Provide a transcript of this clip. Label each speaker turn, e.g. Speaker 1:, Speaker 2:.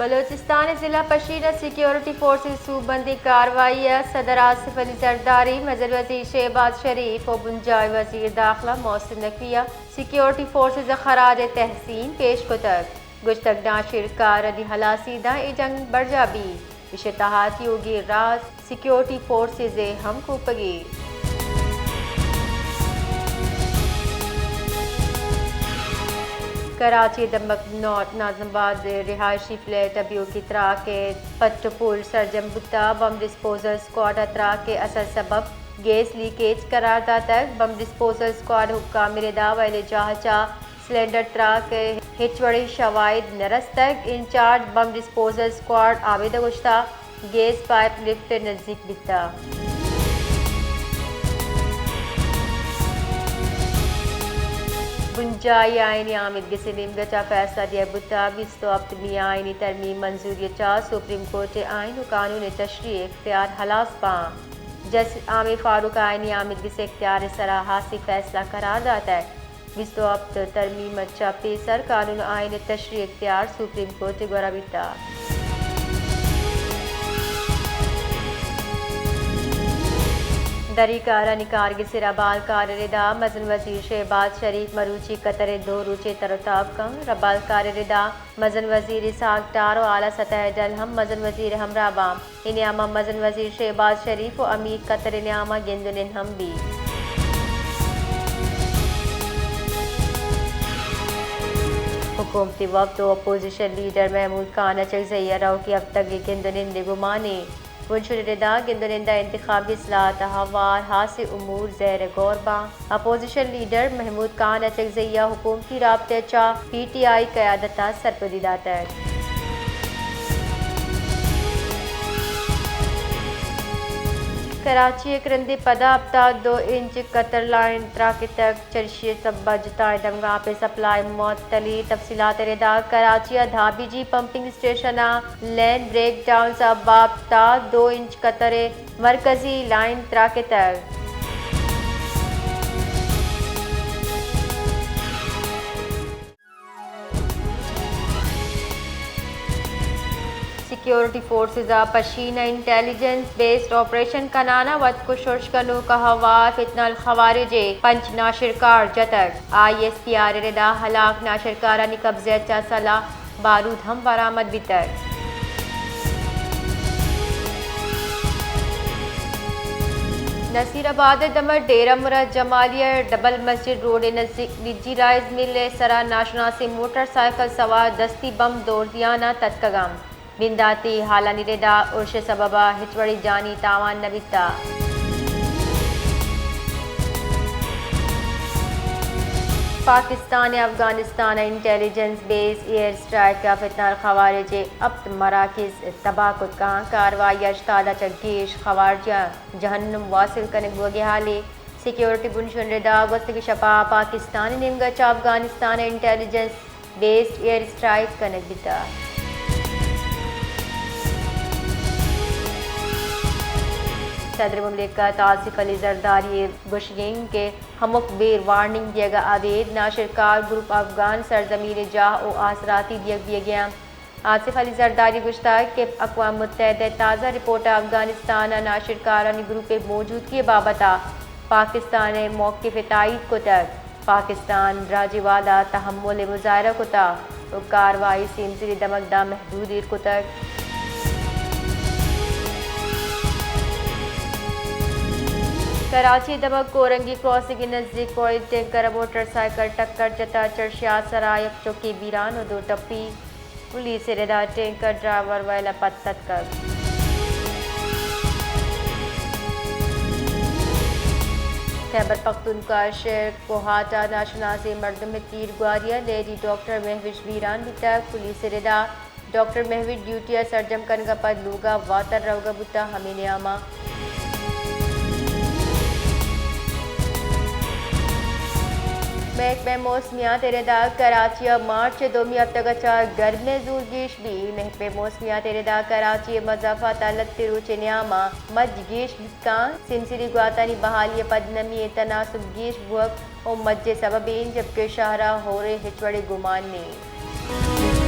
Speaker 1: बलोचिस्तान जिला पशीना security forces सूबबंदी कार्रवाई सदर आसिफ अली जरदारी मजल वजीर शहबाज शरीफ और बुंजाई वजीर दाखिला मोहसिन नकविया सिक्योरिटी फोर्सेस खराज तहसीन पेश को तक गुश्तक नाशिर कारदी हलासीदा ए जंग बरजाबी इशतहात योगी राज सिक्योरिटी फोर्सेस हम कूपगी कराची दमक नॉर्थ नाजमाबाद रिहायशी फ्लैट अबियो की तरा के पट्टपुल सरजम बुत्ता बम डिस्पोजल स्क्वाड अतरा के असर सबब गैस लीकेज करारदा तक बम डिस्पोजल स्क्वाड हुक्का मिरेदा वाले जहाचा सिलेंडर तरा के हिचवड़ी शवाइद नरस तक इंचार्ज बम डिस्पोजल स्क्वाड आवेद गुश्ता गैस पाइप लिफ्ट नज़दीक बिता बुंजाई आईनी आमिद गिसलिम गचा फैसला दिया बुता बिस्तो अपनी आईनी तरमीम मंजूरी चा सुप्रीम कोर्ट आइन और कानून तशरीह इख्तियार हलास पा जस्टिस आमिर फारूक आईनी आमिद गिसे इख्तियार सराहासी फैसला करार दाता है बिस्तो अब तरमीम चा पेसर कानून आइन तशरीह इख्तियार सुप्रीम कोर्ट गोरा बिता दरी कारा निकार के सिराबाल कारदा मजन वजीर शहबाज शरीफ मरूची कतर दो रुचे तरताब कं रबाल कारदा मजन वजीर इसाक टारो आला सतह जल हम मजन वजीर हमराबाम इनामा मजन वजीर शहबाज शरीफ और अमीर कतर इनामा गेंदुन हम भी हुकूमती वक्त अपोजिशन लीडर महमूद खान अचकज़ैया राव की अब तक गेंदुन गुमाने बुनशुदा गिंदुनिंदा इंतखाबी इस्लाहत हवार हासे उमूर ज़ैर गौरबा अपोजिशन लीडर महमूद खान अचकज़ैया हुकूमती राब्ते चा PTI क़यादत सरपदीदा तक कराची करंदे पदा अपता 2 इंच कतर लाइन तराके तक चर्शिय सब्बा जुताए दमगा पे सप्लाई मौतली तफसीलात रेदा कराची धाबी जी पंपिंग स्टेशन लैंड ब्रेक डाउन सबाबता 2 इंच कतरे मरकजी लाइन तराके तक सिक्योरिटी फोर्सेस पशीना इंटेलिजेंस बेस्ड ऑपरेशन कनाना वत को शुर्शकनो का हवार फितनल खवारिजे पंच नाशिरकार जतक ISPR रेदा हलाक नाशिरकारा नि कब्जे चा सला बारूद हम बरामद बितर नसीराबाद दमर डेरा मुराद जमालिया डबल मस्जिद रोड नजदीक निजी राइस मिल सरा नाशना से मोटरसाइकिल सवार दस्ती बम दौड़ दियाना तत्कगम बिंदाती हाला निरेदा उर्श सबबा हिचवड़ी जानी तावान नबिता Pakistan Afghanistan intelligence base air strike का फितनाल खवारिज अब मराकिज तबाकुत का कार्रवाई अश्तादा चगेश खवारजा जहन्नुम वासिल कनक बोगे हाले सिक्योरिटी बुनशुदा वस्त की शपा पाकिस्तान निमगच Afghanistan intelligence based air strike कनक बिता सदर मुमलिकत आसिफ अली जरदारी बुशगिंग के हमुक बेर वार्निंग दिएगा अवैध नाशिरकार ग्रुप अफगान सरजमीन जाह और आसराती दिया गया आसिफ अली जरदारी गुश्ताक के अक़वाम मुत्तहिदा ताज़ा रिपोर्ट अफगानिस्तान नाशिरकार ग्रुप मौजूदगी बाबता पाकिस्तान मौक़िफ़ तायीद को तक पाकिस्तान राजीवादा तहम्मुल मुज़ाहरा को तक और कार्रवाई सिमसरी दमकदा महदूद को तक कराची दमक कोरंगी क्रॉसिंग के नज़दीक ऑयल टैंकर मोटरसाइकिल टक्कर जता चर्शिया सराय चौकी बीरान और 2 टप्पी पुलिस रेदा टैंकर ड्राइवर वाला पत्तत कर खैबर पख्तूनख्वा शहर कोहाटा नाशना से मर्द में तीर गुआरिया लेडी डॉक्टर महविश बीरान बिता पुलिस रेदा डॉक्टर महविश ड्यूटिया सरजम कनगा पद लूगा वातर रवगा बुता हमीने आमा महकमे मौसमियात तेरेदा कराची मार्च 2 अब तक गर्म जूरगेश भी महकमे मौसमियात तेरेदा कराची मजाफा तालत तिरुचे न्यामा मजगेश बिका सिमसिरी गुआतानी बहाली पदनमी तनासुब गेश बुअक और मज्जे सबबीन जबकि शाहरा हो रहे हिचवड़े गुमान ने